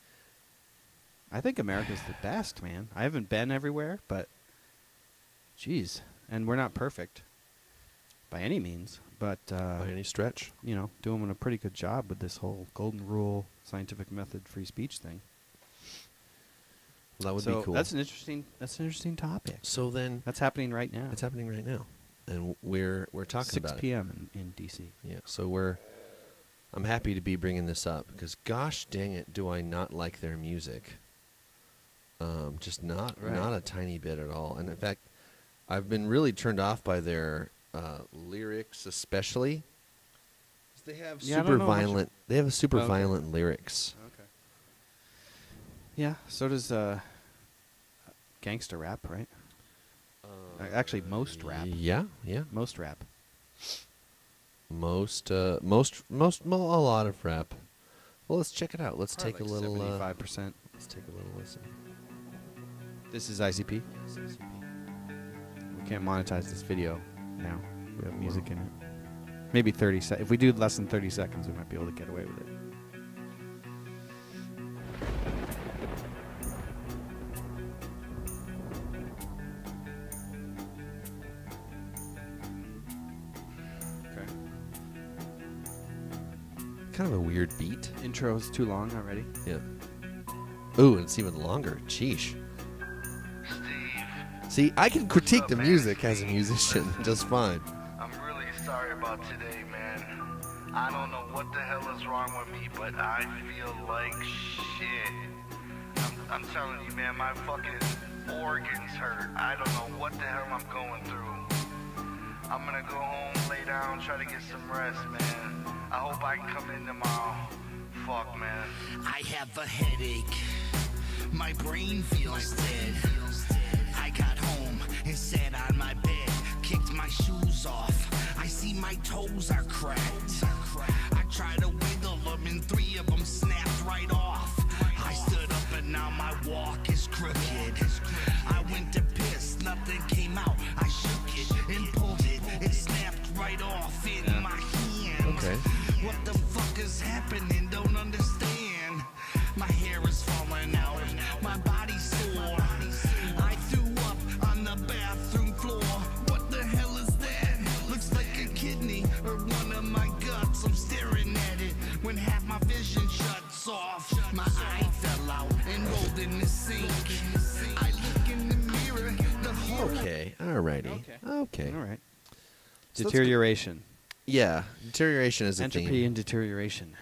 I think America's the best, man. I haven't been everywhere, but geez, and we're not perfect by any means, but By any stretch. doing a pretty good job with this whole golden rule, scientific method, free speech thing. Well, that would So be cool. That's an interesting topic. So then, That's happening right now. it's happening right now, and we're talking 6 about it. p.m. in D.C. Yeah. So I'm happy to be bringing this up because, gosh dang it, do I not like their music? Just not a tiny bit at all. And in fact, I've been really turned off by their lyrics, especially. They have Yeah, I don't super know much violent. They have super Okay. violent lyrics. Okay. Yeah, so does gangster rap, right? Actually, most rap. Yeah. Most rap. Most a lot of rap. Well, let's check it out. Let's Probably take a like little. 75%. Let's take a little listen. This is ICP. Yes, yes. We can't monetize this video now. We have music in it. Maybe 30 seconds. If we do less than 30 seconds, we might be able to get away with it. Okay. Kind of a weird beat. Intro's too long already. Yeah. Ooh, and it's even longer. Sheesh. See, I can critique the music as a musician just fine. I'm really sorry about today, man. I don't know what the hell is wrong with me, but I feel like shit. I'm telling you, man, my fucking organs hurt. I don't know what the hell I'm going through. I'm gonna go home, lay down, try to get some rest, man. I hope I can come in tomorrow. Fuck, man. I have a headache. My brain feels dead. I got home and sat on my bed, kicked my shoes off. I see my toes are cracked. I tried to wiggle them and 3 of them snapped right off. I stood up and now my walk is crooked. I went to piss, nothing came out. I shook it and pulled it. It snapped right off in my hand. Okay. What the fuck is happening? Don't understand. My hair is falling out. My body's sore. I threw up on the bathroom floor. What the hell is that? Looks like a kidney or one of my guts. I'm staring at it when half my vision shuts off. My eye fell out and rolled in the sink. I look in the mirror. The whole Okay. Alrighty. Okay. All right. So let's Deterioration. Yeah. Deterioration is a Entropy theme. and deterioration.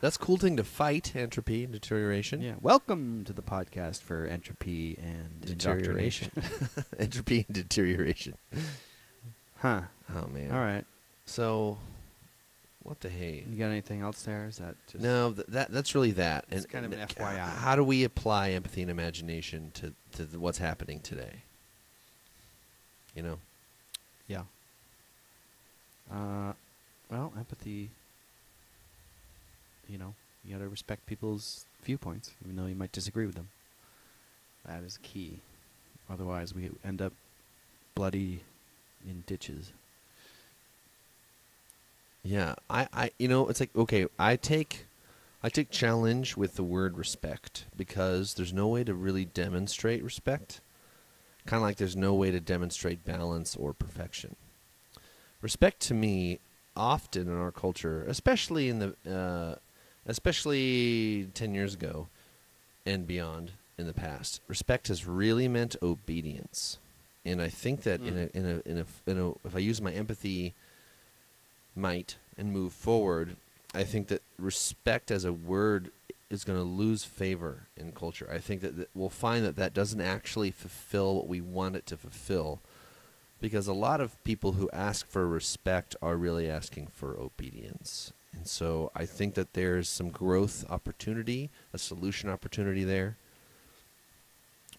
That's a cool thing to fight, entropy and deterioration. Yeah. Welcome to the podcast for entropy and Deterioration. indoctrination. Entropy and deterioration. Huh. Oh, man. All right. So, what the hey? You got anything else there? Is that just No, that's really that. It's kind of an FYI. How do we apply empathy and imagination to what's happening today? You know? Yeah. Well, empathy. You got to respect people's viewpoints, even though you might disagree with them. That is key. Otherwise, we end up bloody in ditches. Yeah, it's like, okay, I take challenge with the word respect because there's no way to really demonstrate respect. Kind of like there's no way to demonstrate balance or perfection. Respect to me, often in our culture, especially especially 10 years ago and beyond in the past, respect has really meant obedience. And I think that if I use my empathy might and move forward, I think that respect as a word is going to lose favor in culture. I think that we'll find that doesn't actually fulfill what we want it to fulfill, because a lot of people who ask for respect are really asking for obedience. And so I think that there's some growth opportunity, a solution opportunity there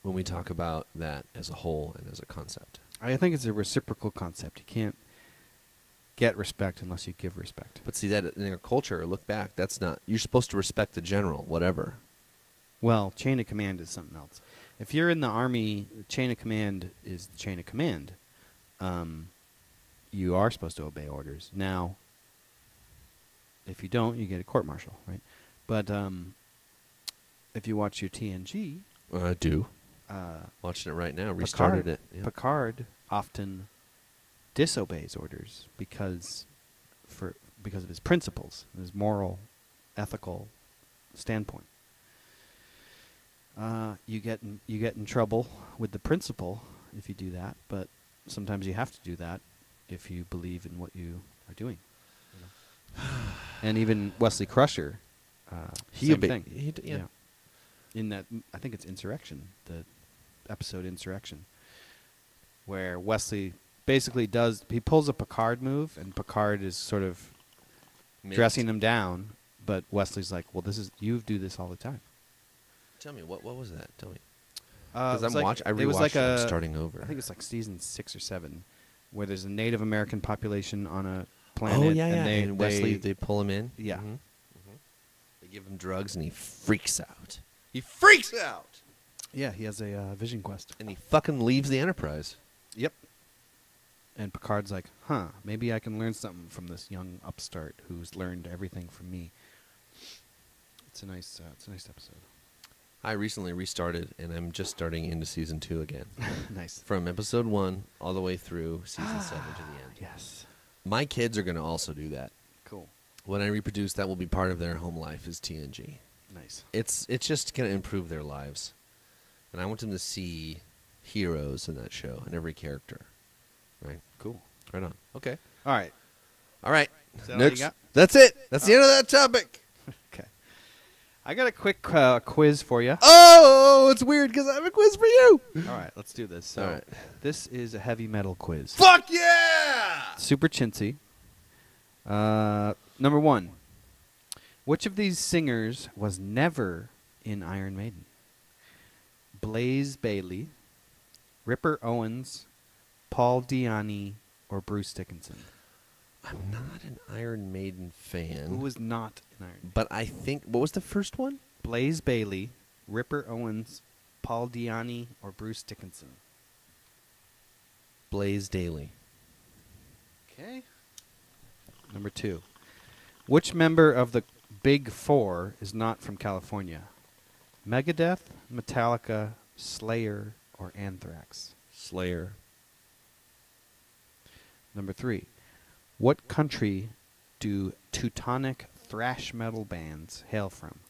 when we talk about that as a whole and as a concept. I think it's a reciprocal concept. You can't get respect unless you give respect. But see, that in our culture, look back, that's not, you're supposed to respect the general, whatever. Well, chain of command is something else. If you're in the army, the chain of command is the chain of command. You are supposed to obey orders. Now, If you don't, you get a court martial, right? But if you watch your TNG, I do. Watching it right now. Restarted it. Yeah. Picard often disobeys orders because of his principles, his moral, ethical standpoint. You get in trouble with the principle if you do that, but sometimes you have to do that if you believe in what you are doing. And even Wesley Crusher, same thing. Yeah. In that, I think it's Insurrection, the episode Insurrection, where Wesley basically he pulls a Picard move, and Picard is sort of dressing him down, but Wesley's like, well, you do this all the time. Tell me, what was that? Tell me. Because I rewatched it. I'm starting over. I think it's like season 6 or 7, where there's a Native American population on a planet. Oh, yeah, and Wesley, they pull him in. Yeah. Mm-hmm. Mm-hmm. They give him drugs, and he freaks out. He freaks out! Yeah, he has a vision quest. And he fucking leaves the Enterprise. Yep. And Picard's like, maybe I can learn something from this young upstart who's learned everything from me. It's a nice episode. I recently restarted, and I'm just starting into season 2 again. Nice. From episode 1 all the way through season 7 to the end. Yes. My kids are going to also do that. Cool. When I reproduce, that will be part of their home life is TNG. Nice. It's just going to improve their lives. And I want them to see heroes in that show and every character. Right? Cool. Right on. Okay. All right. All right. Is that all you got? That's it. That's the end of that topic. Okay. I got a quick quiz for you. Oh, it's weird because I have a quiz for you. All right, let's do this. So, all right. This is a heavy metal quiz. Fuck yeah! Super chintzy. Number 1. Which of these singers was never in Iron Maiden? Blaze Bayley, Ripper Owens, Paul Diani, or Bruce Dickinson? I'm not an Iron Maiden fan. Who was not in Iron Maiden? But I think, what was the first one? Blaze Bayley, Ripper Owens, Paul Diani, or Bruce Dickinson? Blaze Daly. Okay. Number 2. Which member of the Big Four is not from California? Megadeth, Metallica, Slayer, or Anthrax? Slayer. Number 3. What country do Teutonic thrash metal bands hail from?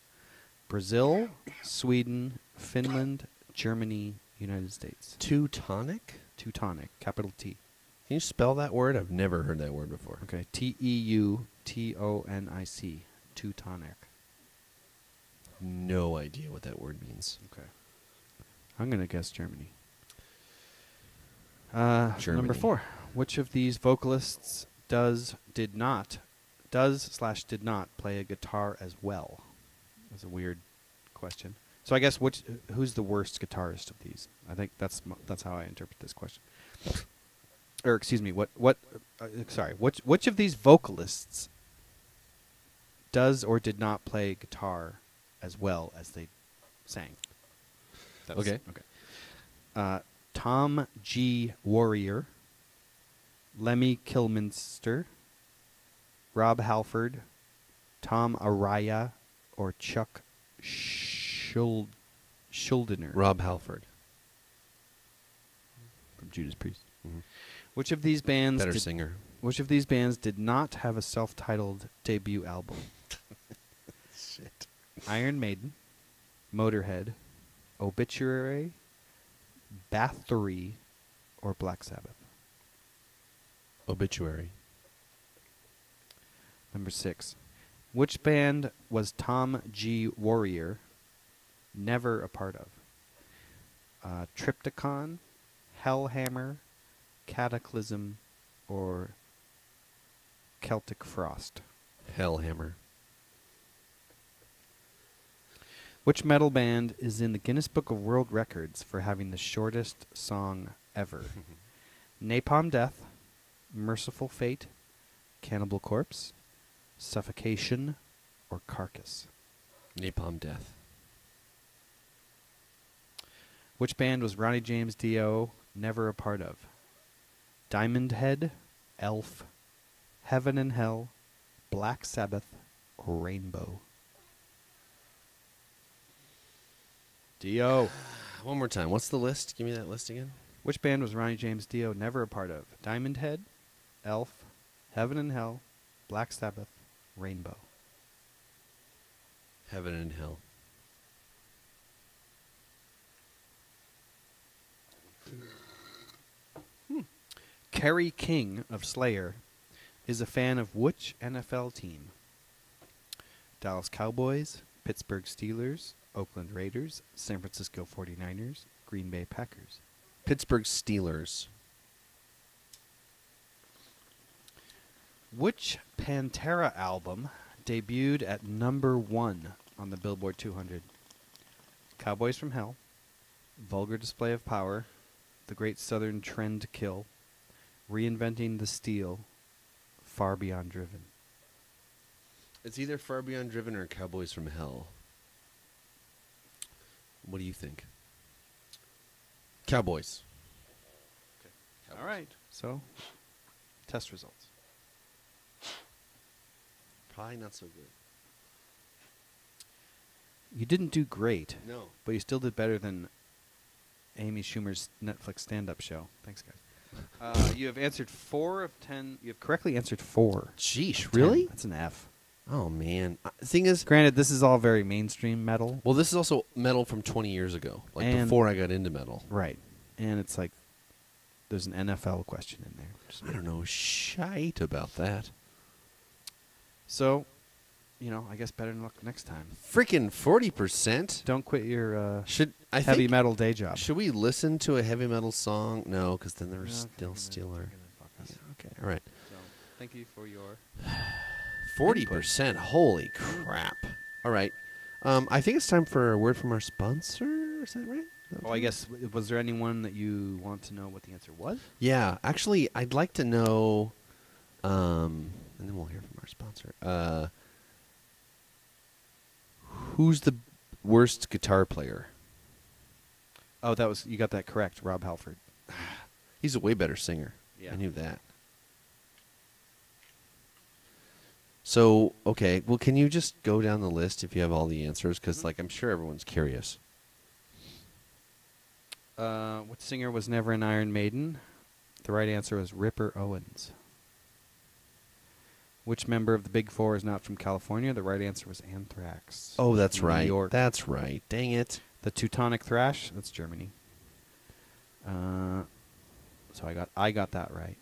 Brazil, Sweden, Finland, Germany, United States. Teutonic? Teutonic, capital T. Can you spell that word? I've never heard that word before. Okay, Teutonic. Teutonic. No idea what that word means. Okay. I'm going to guess Germany. Germany. Number 4. Which of these vocalists did not play a guitar as well? That's a weird question. So I guess who's the worst guitarist of these? I think that's how I interpret this question. Or excuse me, which of these vocalists does or did not play guitar as well as they sang? Okay. Tom G. Warrior, Lemmy Kilminster, Rob Halford, Tom Araya, or Chuck Schuldiner. Rob Halford. From Judas Priest. Mm-hmm. Which of these bands singer. Which of these bands did not have a self-titled debut album? Shit. Iron Maiden, Motorhead, Obituary, Bathory, or Black Sabbath? Obituary. Number 6. Which band was Tom G. Warrior never a part of? Triptychon, Hellhammer, Cataclysm, or Celtic Frost? Hellhammer. Which metal band is in the Guinness Book of World Records for having the shortest song ever? Napalm Death, Merciful Fate, Cannibal Corpse, Suffocation, or Carcass? Napalm Death. Which band was Ronnie James Dio never a part of? Diamond Head, Elf, Heaven and Hell, Black Sabbath, Rainbow? Dio. One more time. What's the list? Give me that list again. Which band was Ronnie James Dio never a part of? Diamond Head, Elf, Heaven and Hell, Black Sabbath, Rainbow. Heaven and Hell. Kerry King of Slayer is a fan of which NFL team? Dallas Cowboys, Pittsburgh Steelers, Oakland Raiders, San Francisco 49ers, Green Bay Packers. Pittsburgh Steelers. Which Pantera album debuted at number 1 on the Billboard 200? Cowboys from Hell, Vulgar Display of Power, The Great Southern Trend to Kill, Reinventing the Steel, Far Beyond Driven. It's either Far Beyond Driven or Cowboys from Hell. What do you think? Cowboys. Okay. All right. So, test results. Probably not so good. You didn't do great, No. but you still did better than Amy Schumer's Netflix stand-up show. Thanks, guys. You have answered 4 of 10. You have correctly answered 4. Sheesh, of 10. really? That's an F. Oh, man. The thing is, Granted, this is all very mainstream metal. well, this is also metal from 20 years ago, like And- before I got into metal. Right. And it's like, there's an NFL question in there. I don't know shite about that. So, I guess better luck next time. Freaking 40%? Don't quit your Should I heavy think, metal day job. Should we listen to a heavy metal song? No, because then they're No, still okay, Steeler. they're gonna fuck us. Yeah, okay, all right. So, thank you for your... 40%. Holy crap. All right. I think it's time for a word from our sponsor. Is that right? Oh, I guess, was there anyone that you want to know what the answer was? Yeah. Actually, I'd like to know, and then we'll hear from our sponsor. Who's the worst guitar player? Oh, you got that correct, Rob Halford. He's a way better singer. Yeah. I knew that. So, okay. Well, can you just go down the list if you have all the answers? Because, I'm sure everyone's curious. What singer was never an Iron Maiden? The right answer was Ripper Owens. Which member of the Big Four is not from California? The right answer was Anthrax. Oh, that's New right. York. That's right. Dang it. The Teutonic Thrash? That's Germany. So I got that right.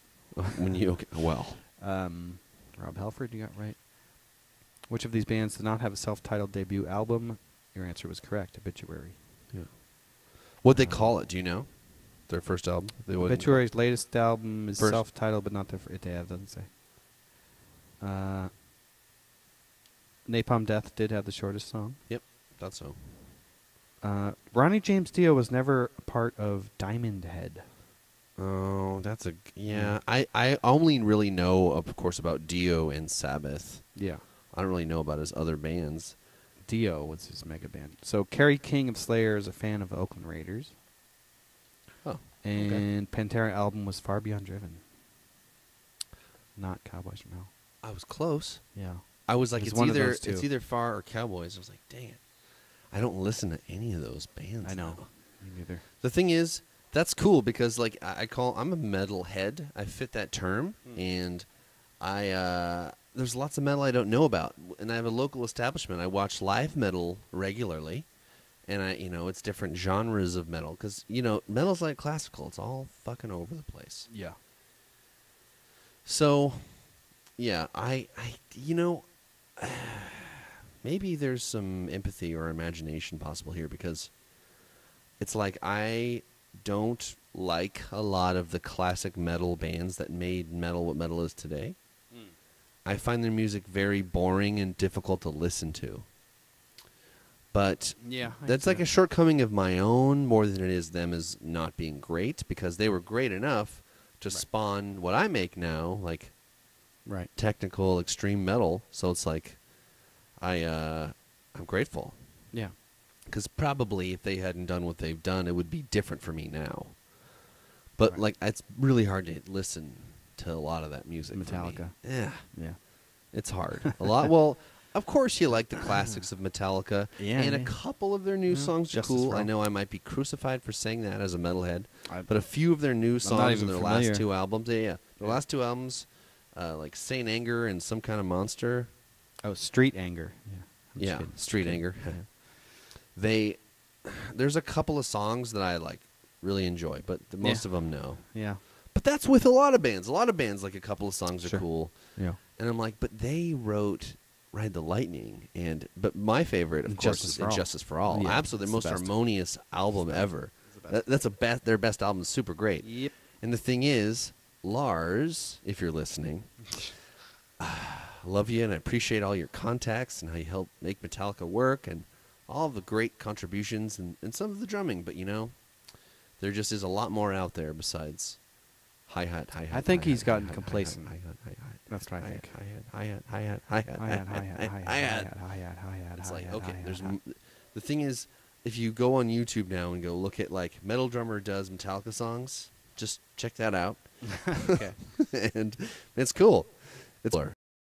Well. Rob Halford, you got right. Which of these bands did not have a self-titled debut album? Your answer was correct. Obituary. Yeah. What'd they call it? Do you know? Their first album? Obituary's latest album is First- self-titled, but not their first. Yeah, it doesn't say. Napalm Death did have the shortest song. Yep. Thought so. Ronnie James Dio was never a part of Diamond Head. Oh, that's a... Yeah. I only really know, of course, about Dio and Sabbath. Yeah. I don't really know about his other bands. Dio was his mega band. So Kerry King of Slayer is a fan of the Oakland Raiders. Oh, And Pantera album was Far Beyond Driven. Not Cowboys from Hell. I was close. Yeah. I was like, It was it's one of either those two. it's either Far or Cowboys. I was like, dang it. I don't listen to any of those bands. I know. now. Me neither. The thing is, that's cool because I'm a metal head. I fit that term, and there's lots of metal I don't know about, and I have a local establishment. I watch live metal regularly, and it's different genres of metal because metal's like classical. It's all fucking over the place. Yeah. So, yeah, maybe there's some empathy or imagination possible here because it's like I don't like a lot of the classic metal bands that made metal what metal is today. I find their music very boring and difficult to listen to. But Yeah. that's like a shortcoming of my own more than it is them as not being great because they were great enough to spawn what I make now, like Right. technical extreme metal. So it's like I'm grateful Yeah. because probably if they hadn't done what they've done, it would be different for me now. But Right. it's really hard to listen to a lot of that music. for me. Metallica. Yeah, Yeah. it's hard. A lot. Well, of course, you like the classics of Metallica, Yeah, and a yeah. couple of their new songs are Justice cool. for I All. know I might be crucified for saying that as a metalhead, but a few of their new not songs even in their familiar. last 2 albums, their last 2 albums, like Saint Anger and Some Kind of Monster, Oh, Street Anger. Yeah. I'm just kidding. Street Anger. Yeah. There's a couple of songs that I like really enjoy, but most Yeah. of them no. Yeah. But that's with a lot of bands. A lot of bands, like a couple of songs are Sure. cool. Yeah. And I'm like, but they wrote Ride the Lightning, but my favorite, of course, Justice is for All. Injustice for All. Yeah, Absolutely, it's their the most best. harmonious album ever. That's their best album. Is super great. Yep. And the thing is, Lars, if you're listening, I love you and I appreciate all your contacts and how you help make Metallica work and all of the great contributions and some of the drumming. But there just is a lot more out there besides hi-hat. I think he's gotten hi-hat, complacent. hi-hat, hi-hat, That's what I think. hi-hat. It's like, okay, the thing is, if you go on YouTube now and go look at like Metal Drummer does Metallica songs, just check that out. Okay. And it's cool. It's